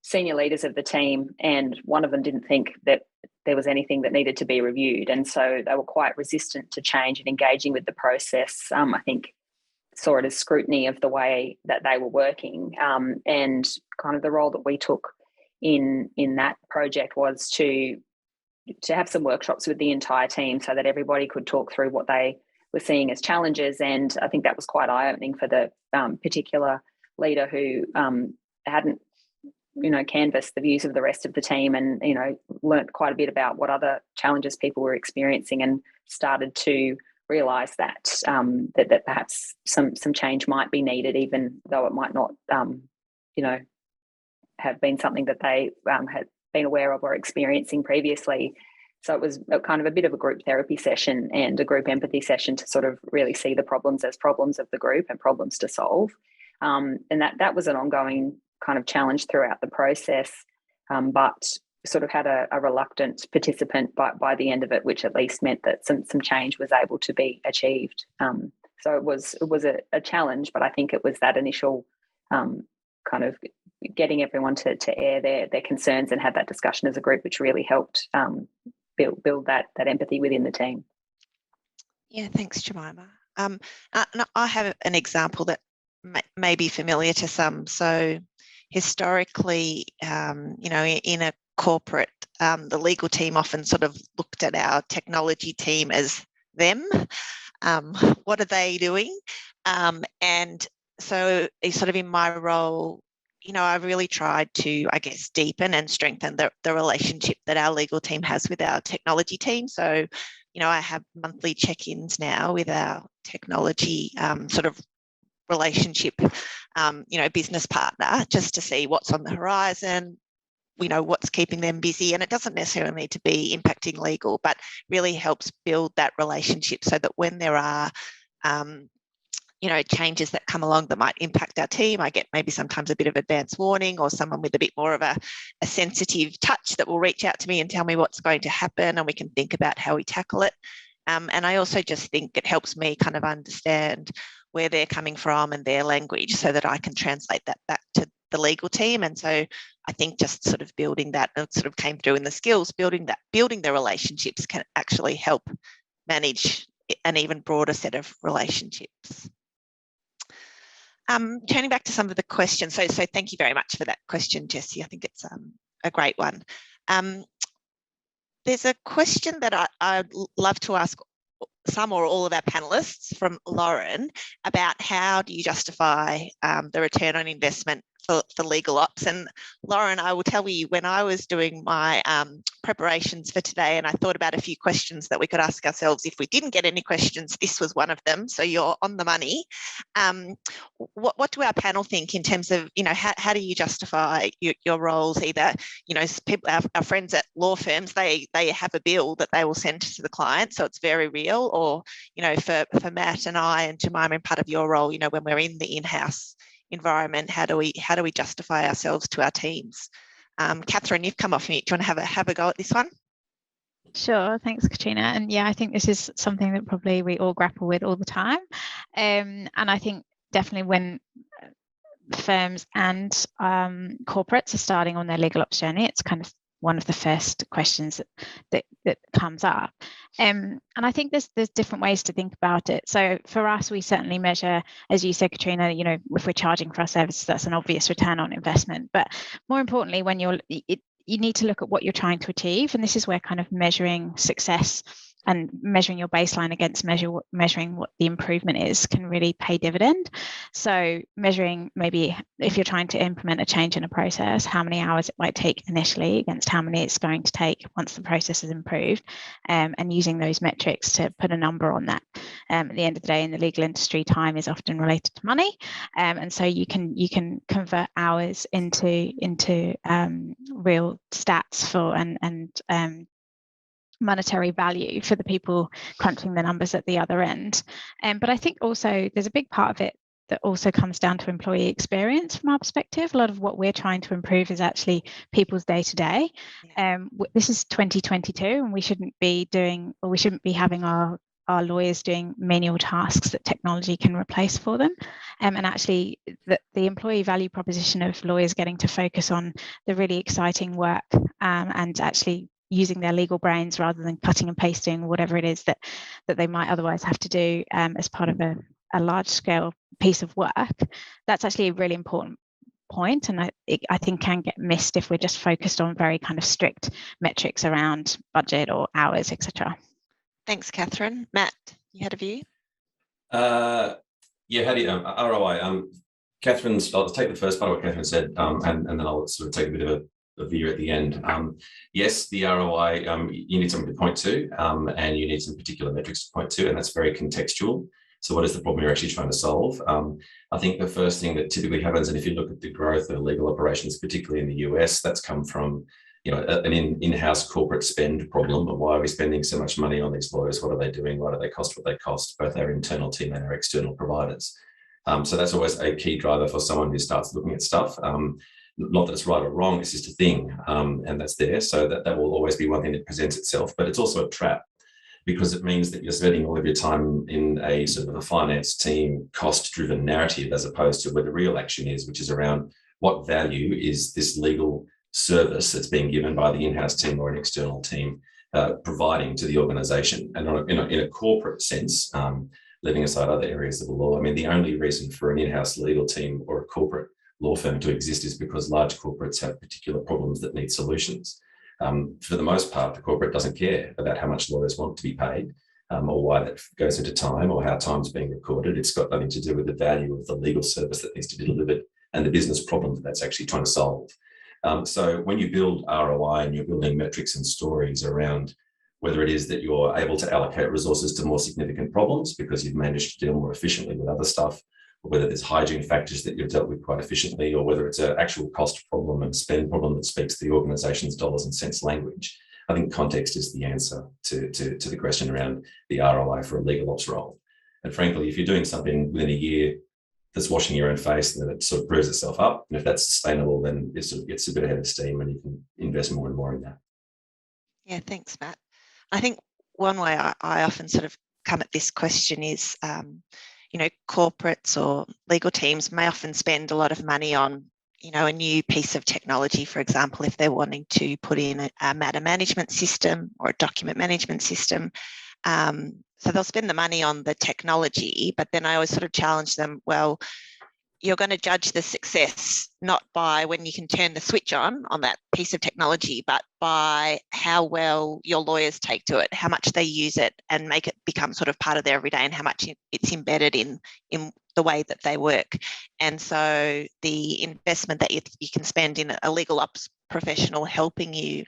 senior leaders of the team, and one of them didn't think that there was anything that needed to be reviewed, and so they were quite resistant to change and engaging with the process. I think saw it as scrutiny of the way that they were working, and kind of the role that we took in that project was to have some workshops with the entire team so that everybody could talk through what they were seeing as challenges. And I think that was quite eye-opening for the particular leader who hadn't canvassed the views of the rest of the team, and learnt quite a bit about what other challenges people were experiencing, and started to realise that that perhaps some change might be needed, even though it might not have been something that they had been aware of or experiencing previously. So it was kind of a bit of a group therapy session and a group empathy session to sort of really see the problems as problems of the group and problems to solve. And that was an ongoing kind of challenge throughout the process, but sort of had a reluctant participant by the end of it, which at least meant that some change was able to be achieved. So it was a challenge, but I think it was that initial kind of getting everyone to air their concerns and have that discussion as a group, which really helped build that empathy within the team. Yeah, thanks, Jemima. I have an example that may be familiar to some. So historically, in a corporate, the legal team often sort of looked at our technology team as them. What are they doing? And so sort of in my role, I really tried to, I guess, deepen and strengthen the relationship that our legal team has with our technology team. So, I have monthly check-ins now with our technology sort of relationship, business partner, just to see what's on the horizon, what's keeping them busy. And it doesn't necessarily need to be impacting legal, but really helps build that relationship so that when there are changes that come along that might impact our team, I get maybe sometimes a bit of advance warning, or someone with a bit more of a sensitive touch that will reach out to me and tell me what's going to happen, and we can think about how we tackle it. And I also just think it helps me kind of understand where they're coming from and their language, so that I can translate that back to the legal team. And so I think just sort of building that, it sort of came through in the skills, building the relationships can actually help manage an even broader set of relationships. Turning back to some of the questions. So thank you very much for that question, Jessie. I think it's a great one. There's a question that I'd love to ask some or all of our panelists, from Lauren, about how do you justify the return on investment for legal ops. And Lauren, I will tell you, when I was doing my preparations for today and I thought about a few questions that we could ask ourselves if we didn't get any questions, this was one of them. So you're on the money. What do our panel think in terms of, how do you justify your roles? Either, people, our friends at law firms, they have a bill that they will send to the client, so it's very real. Or, for Matt and I and Jemima, in part of your role, when we're in the in-house environment, how do we justify ourselves to our teams? Catherine, you've come off mute. Do you want to have a go at this one? Sure, thanks, Katrina. And yeah, I think this is something that probably we all grapple with all the time. And I think definitely when firms and corporates are starting on their legal ops journey, it's kind of one of the first questions that comes up. And I think there's different ways to think about it. So for us, we certainly measure, as you said, Katrina, if we're charging for our services, that's an obvious return on investment. But more importantly, when you need to look at what you're trying to achieve. And this is where kind of measuring success and measuring your baseline against measuring what the improvement is can really pay dividend. So measuring, maybe if you're trying to implement a change in a process, how many hours it might take initially against how many it's going to take once the process is improved, and using those metrics to put a number on that. At the end of the day, in the legal industry, time is often related to money, and so you can convert hours into real stats for and monetary value for the people crunching the numbers at the other end. But I think also there's a big part of it that also comes down to employee experience from our perspective. A lot of what we're trying to improve is actually people's day-to-day. This is 2022, and we shouldn't be having our lawyers doing manual tasks that technology can replace for them. And actually the employee value proposition of lawyers getting to focus on the really exciting work and actually using their legal brains rather than cutting and pasting whatever it is that they might otherwise have to do as part of a large scale piece of work. That's actually a really important point, and I think can get missed if we're just focused on very kind of strict metrics around budget or hours, etc. Thanks, Catherine. Matt, you had a view? Yeah, how do you ROI? I'll take the first part of what Catherine said, and then I'll sort of take a bit of a view at the end. Yes, the ROI, you need something to point to, and you need some particular metrics to point to, and that's very contextual. So what is the problem you're actually trying to solve? I think the first thing that typically happens, and if you look at the growth of legal operations, particularly in the US, that's come from an in-house corporate spend problem. But why are we spending so much money on these lawyers? What are they doing? Why do they cost what they cost? Both our internal team and our external providers. So that's always a key driver for someone who starts looking at stuff. Not that it's right or wrong, it's just a thing, and that's there. So that will always be one thing that presents itself, but it's also a trap, because it means that you're spending all of your time in a sort of a finance team cost-driven narrative, as opposed to where the real action is, which is around what value is this legal service that's being given by the in-house team or an external team providing to the organisation. And in a corporate sense, leaving aside other areas of the law, I mean, the only reason for an in-house legal team or a corporate law firm to exist is because large corporates have particular problems that need solutions. For the most part, the corporate doesn't care about how much lawyers want to be paid, or why that goes into time, or how time's being recorded. It's got nothing to do with the value of the legal service that needs to be delivered and the business problem that that's actually trying to solve. So when you build ROI and you're building metrics and stories around whether it is that you're able to allocate resources to more significant problems because you've managed to deal more efficiently with other stuff, or whether there's hygiene factors that you've dealt with quite efficiently, or whether it's an actual cost problem and spend problem that speaks to the organisation's dollars and cents language, I think context is the answer to the question around the ROI for a legal ops role. And frankly, if you're doing something within a year that's washing your own face, and then it sort of proves itself up, and if that's sustainable, then it sort of gets a bit ahead of steam and you can invest more and more in that. Yeah, thanks, Matt. I think one way I often sort of come at this question is, corporates or legal teams may often spend a lot of money on, a new piece of technology, for example, if they're wanting to put in a matter management system or a document management system. So they'll spend the money on the technology, but then I always sort of challenge them, well, you're going to judge the success not by when you can turn the switch on that piece of technology, but by how well your lawyers take to it, how much they use it and make it become sort of part of their everyday, and how much it's embedded in the way that they work. And so the investment that you can spend in a legal ops professional helping you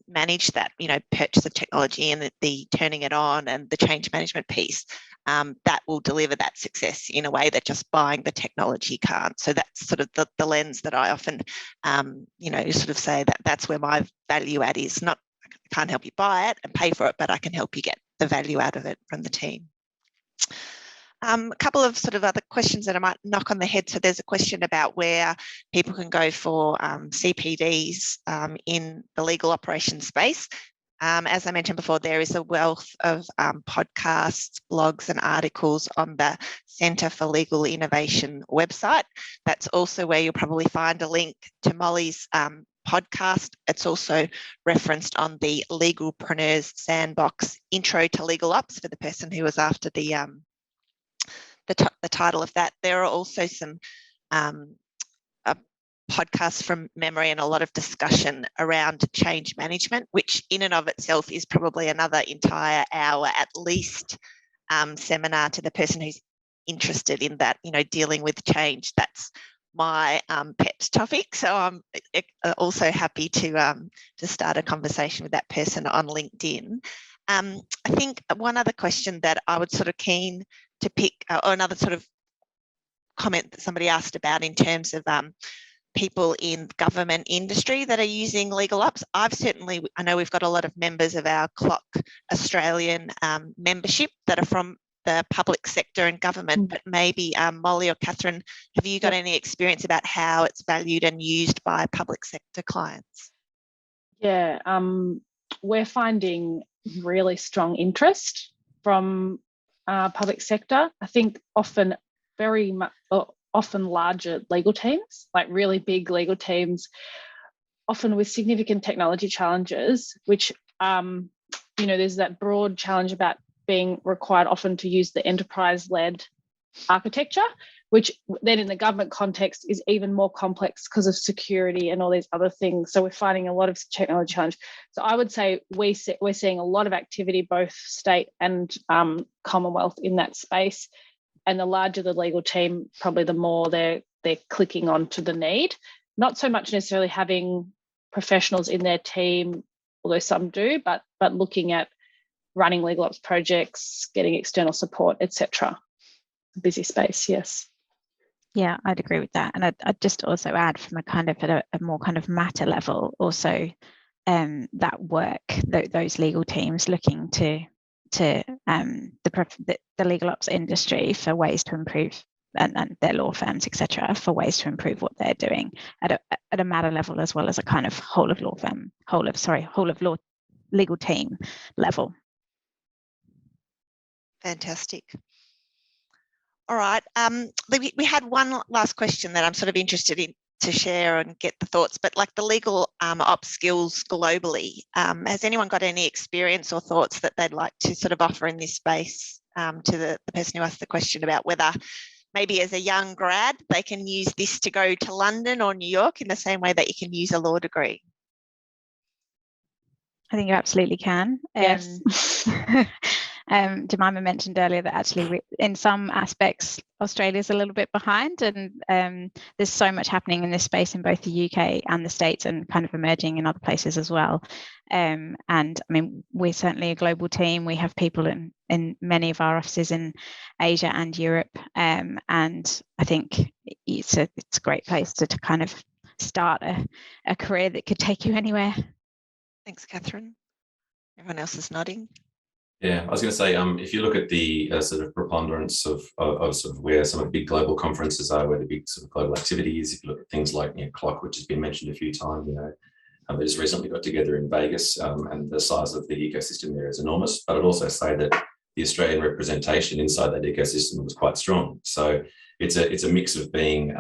manage that, purchase of technology and the turning it on and the change management piece, that will deliver that success in a way that just buying the technology can't. So that's sort of the lens that I often, sort of say that's where my value add is. Not, I can't help you buy it and pay for it, but I can help you get the value out of it from the team. A couple of sort of other questions that I might knock on the head. So there's a question about where people can go for CPDs in the legal operations space. As I mentioned before, there is a wealth of podcasts, blogs and articles on the Centre for Legal Innovation website. That's also where you'll probably find a link to Molly's podcast. It's also referenced on the Legalpreneurs Sandbox Intro to Legal Ops for the person who was after the title of that. There are also some podcasts from memory and a lot of discussion around change management, which in and of itself is probably another entire hour at least seminar to the person who's interested in that, dealing with change. That's my pet topic. So I'm also happy to start a conversation with that person on LinkedIn. I think one other question that I would sort of keen to pick, or another sort of comment that somebody asked about in terms of people in government industry that are using legal ops. I know we've got a lot of members of our CLOC Australian membership that are from the public sector and government, but maybe Molly or Catherine, have you got any experience about how it's valued and used by public sector clients? Yeah, we're finding really strong interest from public sector. I think often larger legal teams, like really big legal teams, often with significant technology challenges, which, there's that broad challenge about being required often to use the enterprise-led architecture, which then in the government context is even more complex because of security and all these other things. So we're finding a lot of technology challenge. So I would say we're seeing a lot of activity, both state and Commonwealth, in that space. And the larger the legal team, probably the more they're clicking onto the need. Not so much necessarily having professionals in their team, although some do, but looking at running legal ops projects, getting external support, etc. Busy space, yes. Yeah, I'd agree with that. And I'd just also add from a kind of at a more kind of matter level, also that work, those legal teams looking to the legal ops industry for ways to improve, and their law firms, etc., for ways to improve what they're doing at a matter level, as well as a kind of whole of law legal team level. Fantastic. All right. We had one last question that I'm sort of interested in to share and get the thoughts, but like the legal ops skills globally, has anyone got any experience or thoughts that they'd like to sort of offer in this space to the person who asked the question about whether maybe as a young grad they can use this to go to London or New York in the same way that you can use a law degree? I think you absolutely can. Yes. Jemima mentioned earlier that actually in some aspects Australia's a little bit behind, and there's so much happening in this space in both the UK and the States, and kind of emerging in other places as well. And I mean, we're certainly a global team. We have people in many of our offices in Asia and Europe, and I think it's a great place to kind of start a career that could take you anywhere. Thanks, Catherine. Everyone else is nodding. Yeah, I was going to say, if you look at the sort of preponderance of sort of where some of the big global conferences are, where the big sort of global activity is, if you look at things like CLOC, which has been mentioned a few times, they just recently got together in Vegas, and the size of the ecosystem there is enormous. But I'd also say that the Australian representation inside that ecosystem was quite strong. So it's a mix of being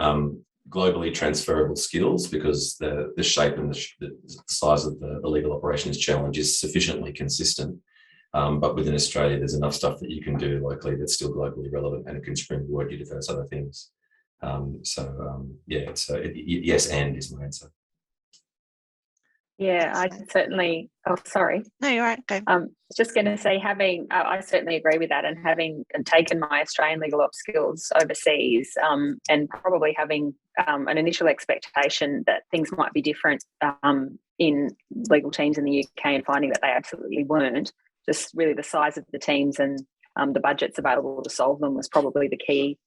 globally transferable skills, because the shape and the size of the legal operations challenge is sufficiently consistent. But within Australia, there's enough stuff that you can do locally that's still globally relevant, and it can springboard you to those other things. Yes, and is my answer. Yeah, I certainly. Oh, sorry. No, you're right. Go. Just going to say, I certainly agree with that, and having taken my Australian legal ops skills overseas, and probably having an initial expectation that things might be different in legal teams in the UK, and finding that they absolutely weren't. Just really the size of the teams and the budgets available to solve them was probably the key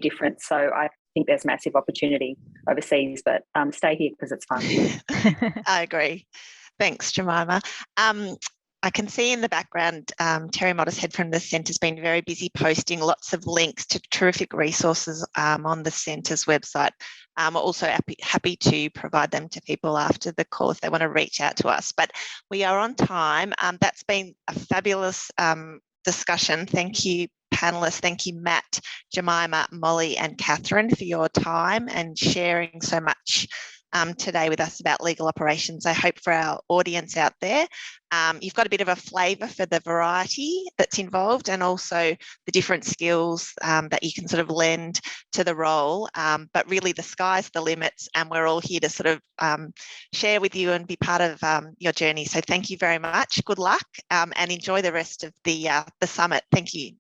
difference. So I think there's massive opportunity overseas, but stay here because it's fun. I agree. Thanks, Jemima. I can see in the background, Terry Mottershead from the Centre's been very busy posting lots of links to terrific resources on the Centre's website. We're also happy to provide them to people after the call if they want to reach out to us. But we are on time. That's been a fabulous discussion. Thank you, panellists. Thank you, Matt, Jemima, Molly and Catherine, for your time and sharing so much today with us about legal operations. I hope for our audience out there, you've got a bit of a flavour for the variety that's involved, and also the different skills that you can sort of lend to the role. But really the sky's the limits, and we're all here to sort of share with you and be part of your journey. So thank you very much. Good luck and enjoy the rest of the summit. Thank you.